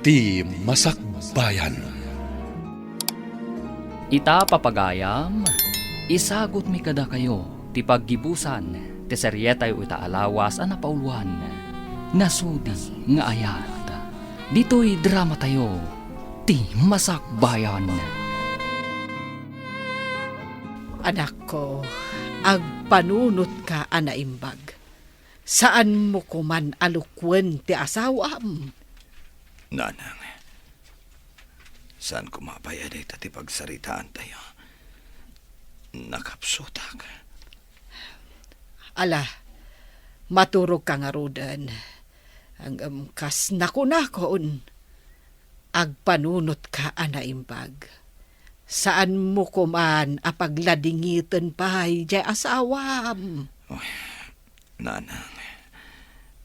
ti Masakbayan. Ita papagayam, isagot mi kada kayo, ti paggibusan, ti seryetay ita alawas a napauluan, nasudi nga ayat. Dito'y drama tayo, ti Masakbayan. Anak ko, agpanunot ka anaimbag. Saan mo kuman alukwen ti asawam? Nanang, saan kumapayad ay tati pagsaritaan tayo? Nakapsutak. Ala, maturog ka nga rodan. Ang kas nakunakon. Agpanunot ka anaimbag. Saan mo kuman apagladingitan pa'y jay asawam? Oy, nanang,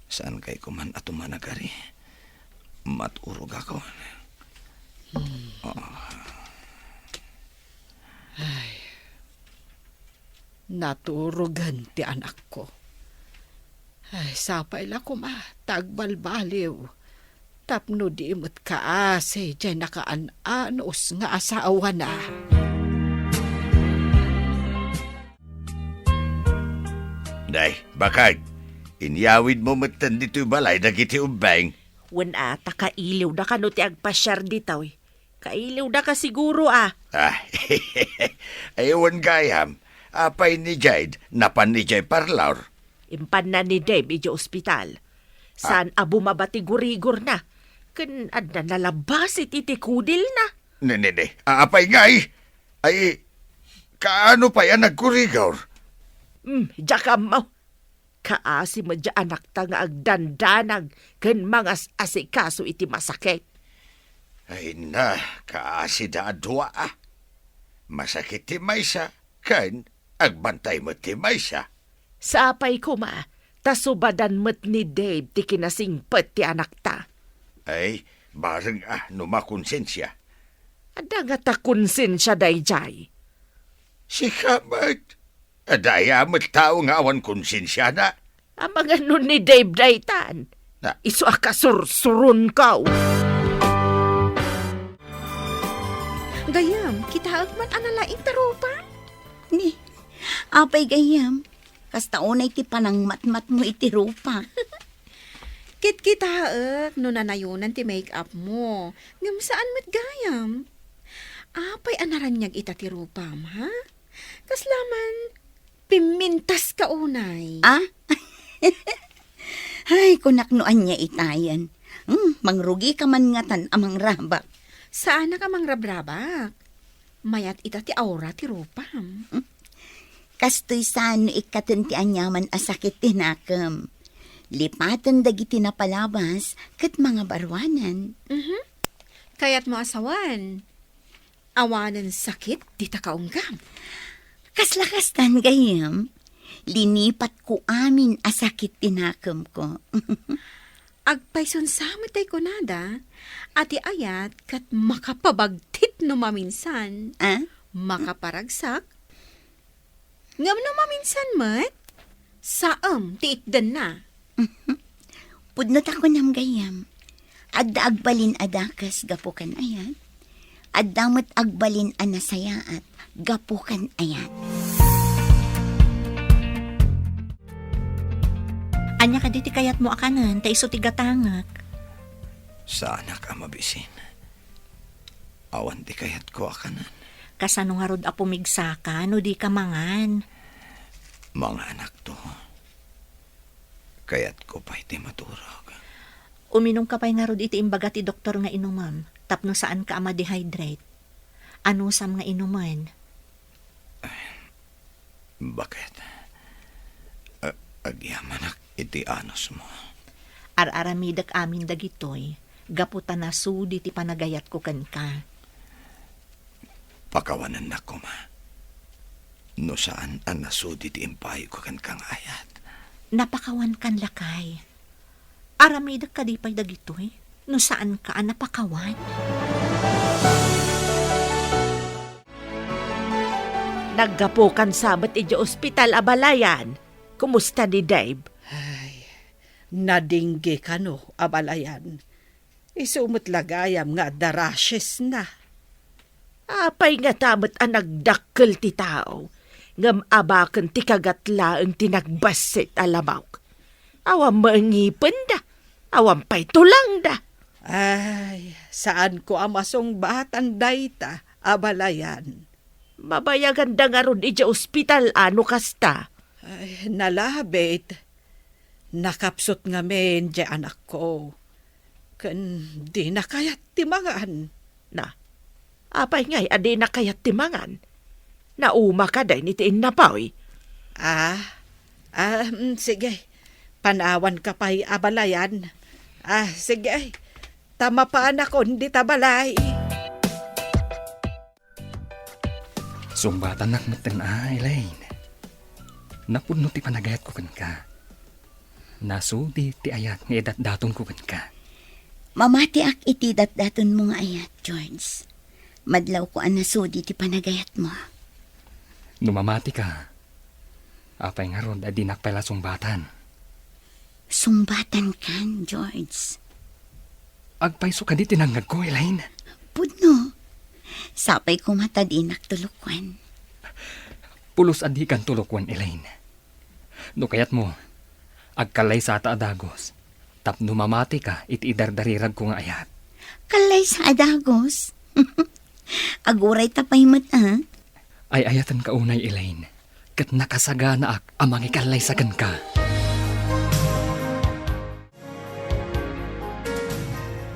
saan kay kuman atumanagari? Maturog ako. Ay, naturugan ti anak ko. Ay, sapay la kuma, tagbalbaliw. Tapno di mo't kaase, jay nakaan-anos nga asawa na. Day, bakag, inyawid mo matan dito'y balay na kiti ubang. Wala, kailiw na ka no ti agpasyar ditaw eh. Kailiw na ka siguro ah. Ayawan gayam, apay ni Jade, napan ni Jay Parlaur. Impan na ni Dave iji ospital. Saan abo mabati gurigor na. Kan adna nalabas iti kudil na. Nene, apay ngay. Ay, kaano pa yan nagkurigor? Jakam mo. Kaasi mo dya anak ta nga agdandanag kan mga asikaso iti masakit. Ay na, kaasi da adwa ah. Masakit ti maysa, kan agbantay mo ti maysa. Sapay ko ma, tasubadan mo't ni Dave ti kinasingpet ti anak ta. Ay, bareng numakonsensya. Ada nga ta konsensya dayjay. Si Kamat, adaya mo't tao nga awan konsensya na. Ang mga nun ni Dave daytan, Na, iso akasursurun ka. Gayam, kita man analaing tarupa. Ni, apay gayam. Kasta unay ti panang matmat mo iti rupa. Kit-kita no nanayunan ti make-up mo. Ngam saan mat gayam? Apay anaranyag ita ti rupam, ha? Kaslaman, pimintas ka unay. Ah? Ay, kunaknoan niya itayan. Mangrugi ka man ngatan amang rabak. Saan na ka mang rabrabak? Mayat ita ti aura ti rupam. Kastoy saan no ikatan ti anyaman asakit tinakam. Lipatan dagiti na palabas kat mga barwanan. Kaya't mo asawan. Awanan sakit, di ta kaunggam. Kaslakastan gayam. Linipat ko amin asakit tinakam ko. Agpayson samatay ko nada, ati ayat kat makapabagtit no maminsan. Ah? Makaparagsak. Ngam no maminsan mat, saam tiitdan na. Pudnot ako nam gayam. Adda agbalin adakas gapukan ayat. Addamot agbalin anasayaat gapukan ayat. Anya ka diti kayat mo akanan, ta iso ti gatangak. sana ka mabisin. Awan di kayat ko akanan. Kasano nga rod a pumigsaka, no di ka mangan. Mga anak to. Kayat ko pa iti maturog. Uminom ka pa'y nga rod iti imbaga ti doktor nga inumam, tapno saan ka ama dehydrate. Ano sam nga inuman? Bakit? Agyamanak iti anos mo. Ar-aramidak amin dagitoy, gaputan na sudi ti panagayat ko kan ka. Pakawanan na ko ma. No saan ang nasudi ti impay ko kan kang ayat. Napakawan kan lakay. Aramidak ka di pa'y dagitoy, no saan ka ang napakawan? Naggapukan sabat iti ospital abalayan. Kumusta ni Dave? Ay, nadingge ka no, abalayan. Isumot lagayam nga darashes na. Apay nga tamat ang nagdakkel ti tao. Ngam abakan ti kagatla ang tinagbasit alamaw. Awam maangipin da. Awam pa'y tulang da. Ay, saan ko amasong batan dayta, abalayan. Mabayagan da nga ron ija ospital ano kasta. Ay, nalabit. Nakapsot nga men di anak ko. Kan di na kayat timangan. Na, apay ngay adi na kayat timangan. Nauma ka day ni tiin na paoy. Sige. Panawan ka pa'y abalayan. Sige. Tama pa anak ko, hindi tabalay. Sumbatan nakmatan Elaine. Napuno ti panagayat ko kan ka. Nasudi ti ayat nga edat daton ko kan ka. Mamati ak iti datdaton mo nga ayat, George. Madlaw ko ang nasudi ti panagayat mo. Numamati ka. Apay nga ron adi nakpala sumbatan. Sumbatan kan, George. Agpaiso ka di tinanggag ko, Elaine. Pudno. Sapay ko matadinak tulukwan. Pulos adi kan tulokwan, Elaine. No kayat mo, agkalay sa ata adagos. Tapno mamati ka, iti idardarirag ko nga ayat. Kalay sa adagos. Aguray tapay mat, Ay ayatan ka unay, Elaine. Kat nakasagana ak amang ikalay sa kan ka.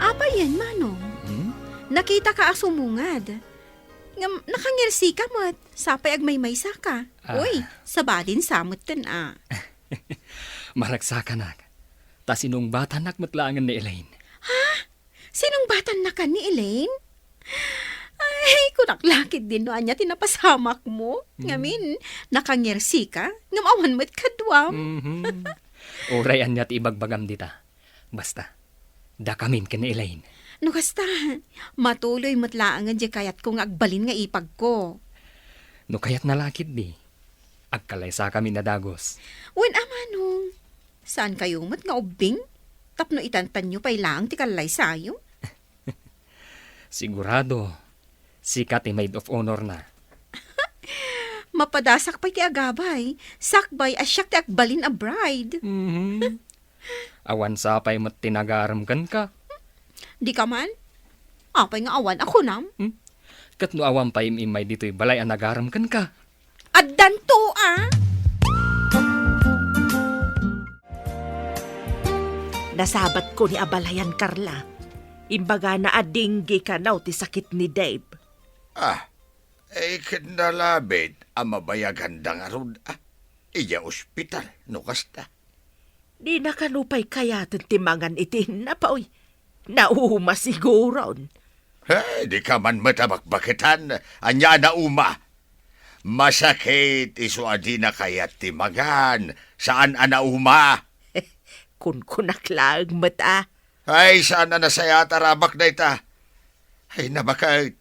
Apa yan, Manong? Nakita ka asumungad. Nakangirsi ka mo't sapay agmay-maysa ka. Uy, sabadin samot tan Maragsakan ak. Ta sinong bata nakmatlangan ni Elaine. Sinong batan na ka ni Elaine? Ay, kunaklakit din no anya tinapasamak mo. Ngamin, nakangirsi ka. Ngamawan mo't kadwam. Urayan niya't ibagbagam dita. Basta, dakamin ka ni Elaine. No kasta, matuloy matlaangan di kayat kong agbalin nga ipag ko. No kayat nalakit di. Agkalay sa kami na dagos. Wen amanong, saan kayo mat nga ubing? Tapno itantan nyo pa'y lang ti kalay sayo? Sigurado, sikat maid of honor na. Mapadasak pa'y ti agabay, sakbay asyak ti agbalin a bride. Awan sapay mat tinagaram kan ka. Di ka man? Apay nga awan ako nam. Kat no awan pa imay dito'y balay ang nagaram kan ka. Addan to Nasabat ko ni abalayan Carla. Imbaga na adinggi ka naw ti sakit ni Dave. Kinalabit ang mabayagan da nga ron. Iya ospital, no kasta. Di nakanupay kayatan timangan itin na paoy. Nauma siguron. Di ka man matabakbakitan. Anya na uma. Masakit iso adi na kayat timagan. Saan anauma? Kun kunaklaag mata. Ay, sana na saya tarabak na ita. Ay, nabakit.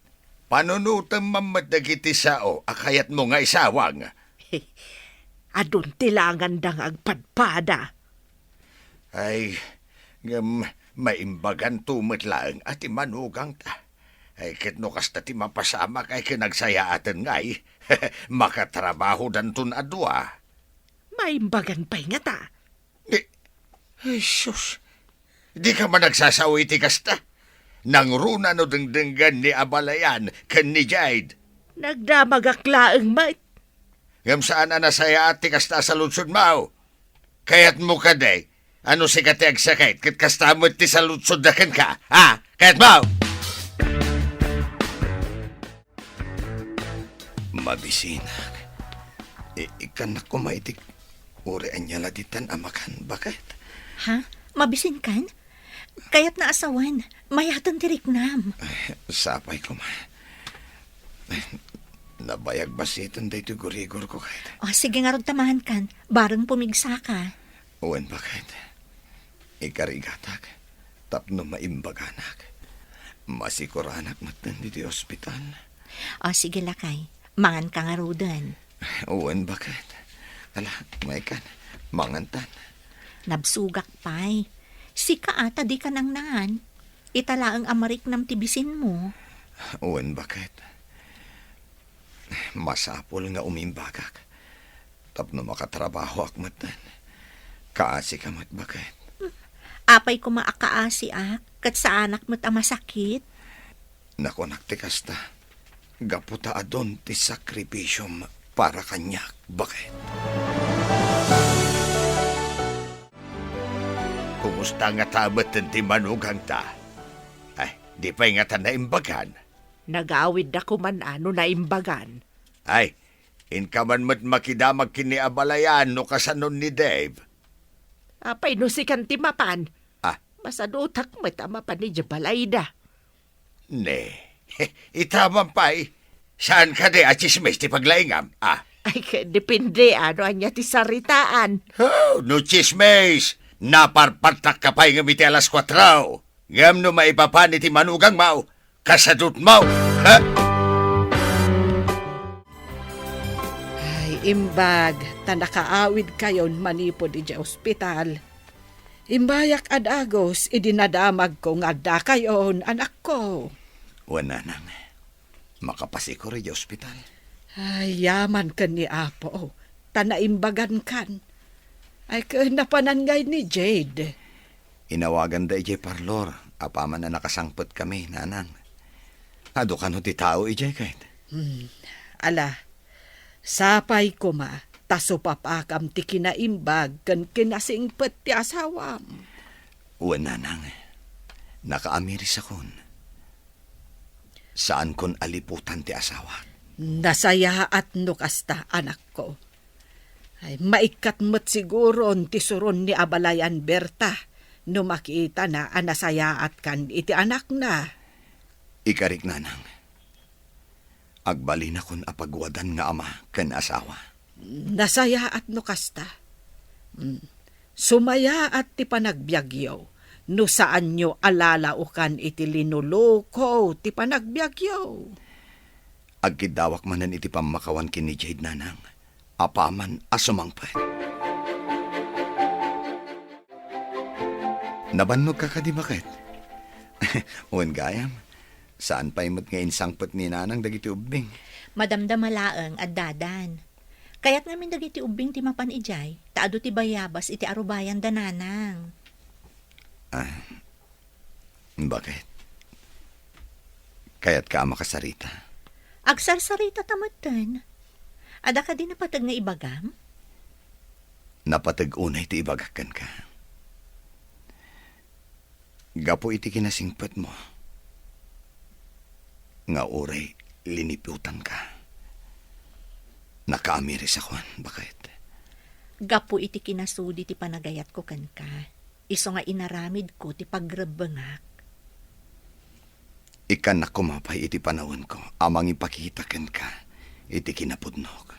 Panunutam mamadagiti sao, akayat mo nga isawang. Adun tilangan dang agpadpada. Ay, maimbagan tumatlaang at imanugang ta. Ay, kitno kasta ti mapasama kay kinagsayaaten ngay. Makatrabaho dantun adwa. Maimbagan pa'y nga ta. Ay, sus. Di ka man nagsasawi ti kasta. Nang runa no dengdenggan ni abalayan ken ni Jade. Nagdamagaklaang mait. Ngam saan na nasaya ti kasta sa lutsod mao. Kayat mo ka day. Ano si kati agsakit kat kasta mo ti sa lutsod daken ka. Kayat mo! Mabisinak. Ikan na kumaitik. Urian niya laditan amakan. Bakit? Ha? Mabisin kan? Kaya't na asawan. Mayatan tiriknam. Sapay ko ma. Nabayag basitan da ito gurigor ko kahit. Sige nga ron tamahan kan. Barang pumigsa ka. Uwan bakit? Ikarigatak. Tapno maimbaganak. Masikuranak matan di ospital. Sige lakay. Mangan ka nga rudan. Uwan bakit? Ala, may kan. Mangantan. Nabsugak pa'y. Si kaata di ka nang nangan. Italaang amarik nam tibisin mo. Uwan bakit? Masapol nga umimbagak. Tapno makatrabaho akmatan. Kaasi ka mat bakit? Apay ko maakaasi kat sa anak mo't masakit. Naku naktikas ta. Gaputa adon ti sakripisyom para kanyak. Bakit? Kumusta nga tabat ti manugang ta? Ay, di pa nga ta naimbagan. Nagawid na ko man na imbagan. Ay, inka man mat makidamag kiniabalayan no kasanon ni Dave. Apay no si kantimapan. Ah. Masadutak mo't amapan ni Jabalayda. Ne, itaman pa eh. Saan ka di achismes ti paglaingam? Ah, Ay, depende anya ti saritaan. oh, no chismes. Naparpatak ka pa yung iti alas 4. Ngam no maipapan iti manugang mau. Kasadut mau. Ha? Ay, imbag, tanakaawid kayon manipod iti ospital. Imbayak adagos, idinadamag ko nga da kayon, anak ko. Wala nang. Makapasi ko rin ospital. Ay, yaman ka ni Apo. Tanaimbagan kan. Ay, napanangay ni Jade. Inawagan da ijay parlor. Apaman na nakasangpot kami, nanang. Ado ka no ti tao ijay kahit. Ala, sapay ko ma, taso papakam ti kinaimbag kan kinasingpet ti asawam. Uwan nanang. Nakaamiris akon. Saan kon aliputan ti asawa? Nasaya at nukasta, anak ko. Ay, maikat mo't siguro ti suron ni Abalayan Berta no makita na anasaya at kan iti anak na. Ikarik nanang. Agbali na kon apagwadan nga ama kan asawa. Nasaya at nukasta. Sumaya at ti panagbiagyaw. No saan nyo alalaukan iti linuloko ti panagbiagyaw. Agkidawak manan iti pamakawan kini Jade nanang. Apaman asumangpet. Nabannog ka di bakit? Uwan gayam, saan pa imot nga insangpet ni nanang dagiti ubing? Madamdamalaang at dadan. Kaya't namin dagiti ubing ti mapan ijay, taado ti bayabas iti arubayan dananang. Bakit? Kaya't ka makasarita. Agsarsarita tamatan. Ada ka din napatag nga ibagam? Napatag-unay ti ibagakan ka. Gapo iti kinasingpet mo. Nga oray, liniputan ka. Nakaamiris akon, bakit? Gapo iti kinasudi ti panagayat ko kan ka. Iso nga inaramid ko ti pagrabangak. Ikan na kumapay iti panahon ko, amang ipakita ken ka, iti kinapudnog.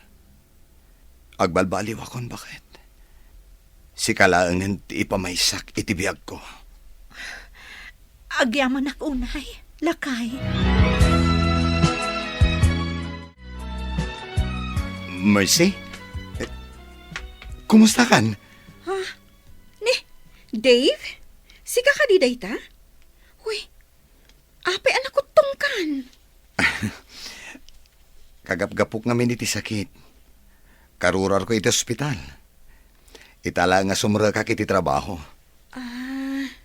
Agbalbaliw akon, bakit? Si kalaangan ti ipamaysak iti biyag ko. Agyaman ak unay, lakay. Mercy? Kumusta kan? Dave? Sika ka di dayta? Uy, apay anak ko tungkan. Kagap-gapok nga iti sakit. Karurar ko iti ospital. Itala nga sumra ka kiti trabaho.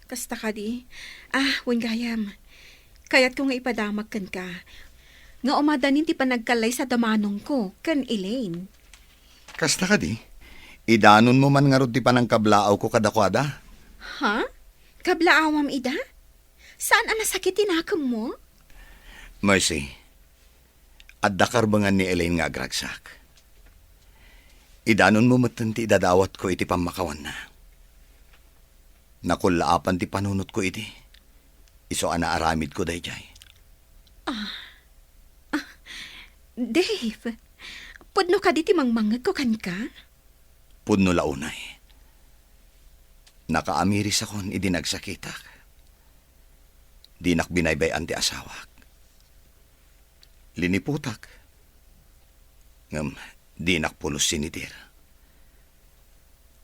Kasta ka di. Wen gayam. Kaya't ko nga ipadamag kan ka. Nga umadanin ti panagkalay sa damanong ko, kan Elaine. Kasta ka di? Idanon mo man nga rod ti panangkablaaw ko kadakwada. Ha? Kablaawam ida? Saan anasakit tinakam mo? Mercy, at dakarbangan ni Elaine nga agragsak. Idanon mo matanti dadawat ko iti pamakawan na. Nakulaapan ti panunot ko iti. Iso anaaramid ko dayjay. Dave, pudno ka di ti mangmangag ko kan ka? Pudno launay. Nakaamiris akon idinagsakitak. Dinak binaybayan ti asawak. Liniputak. Ngam, dinak pulos sinitir.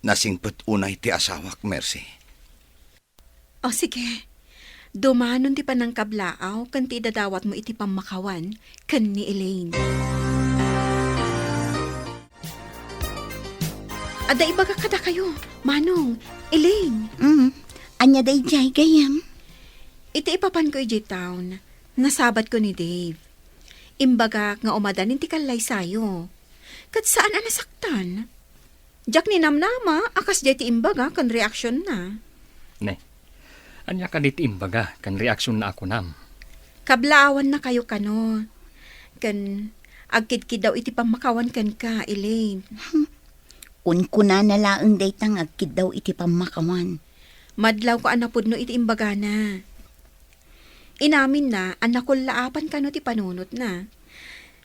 Nasingpet unay ti asawak, Mercy. O sige, Dumanon ti panang kablaaw, kan ti dadawat mo iti pamakawan, kan ni Elaine. Ada ibaga kada kayo, Manong, Elaine. Anya day jay gayam. Iti ipapan ko iti town, nasabat ko ni Dave. Imbaga nga umadanin ti kalay sayo. Kat saan nasaktan? Jak ni namnama, akas di ti imbaga kan reaksyon na. Ne, anya ka dit imbaga, kan reaksyon na ako nam. Kablaawan na kayo kano. Kan agkid-kid daw iti pamakawan kan ka, Elaine. Kuna na laang day tang agkid daw iti pamakawan. Madlaw ko anapod no iti imbaga na. Inamin na, anak ko laapan kano ti panunot na.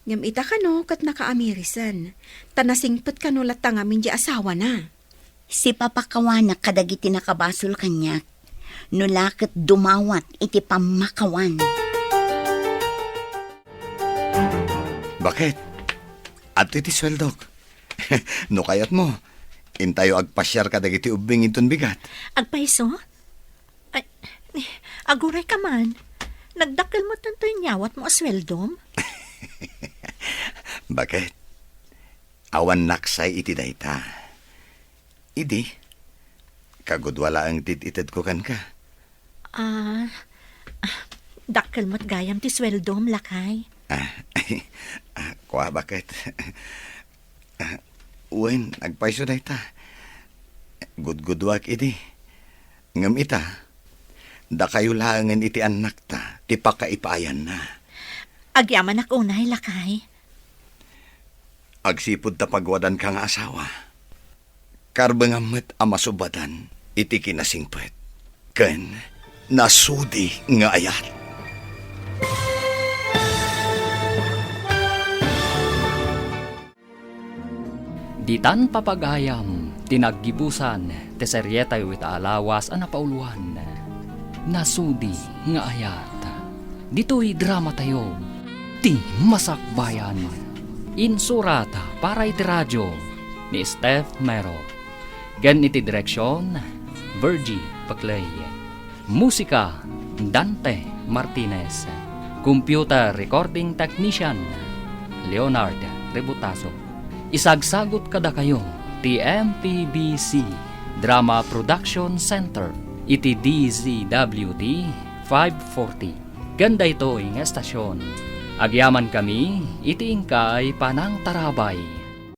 Ngam ita kano kat nakaamirisan. Tanasingpet kano latangamin di asawa na. Si papakawan na kadagiti nakabasol kanyak. Nulakit dumawat iti pamakawan. Bakit? At iti sweldok. No kayat mo, intayo agpasyar ka dagiti ubing iton bigat. Agpaiso? Ay, aguray ka man. Nagdakil mo tanto yung nyawat mo asweldom? Bakit? Awan naksay iti dayta. Idi, kagudwala ang tititid ko kan ka. Dakil mo't gayam ti sweldom, lakay. Kuha bakit? Uwen, nagpaiso dayta. Gudgudwak idi. Ngam ita, da kayo langan iti anak ta, ti pakaipayan na. Agyaman ako unay, lakay. Agsipod ta pagwadan ka nga asawa. Karbangamet amasubatan, iti kinasingpet. Ken, nasudi nga ayat. Ditan papagayam, tinaggibusan, teseryetay wita alawas ang napauluan. Nasudi nga ayat. Dito'y drama tayo, ti Masakbayan. Insurata para iti radyo ni Steph Mero. Gan iti direksyon, Virgie Paclay. Musika, Dante Martinez. Computer recording technician, Leonard Rebutaso. Isagsagot kada kayo, ti MPBC Drama Production Center, iti DZWT 540. Ganda ito nga estasyon. Agyaman kami, iti ingkay panang tarabay.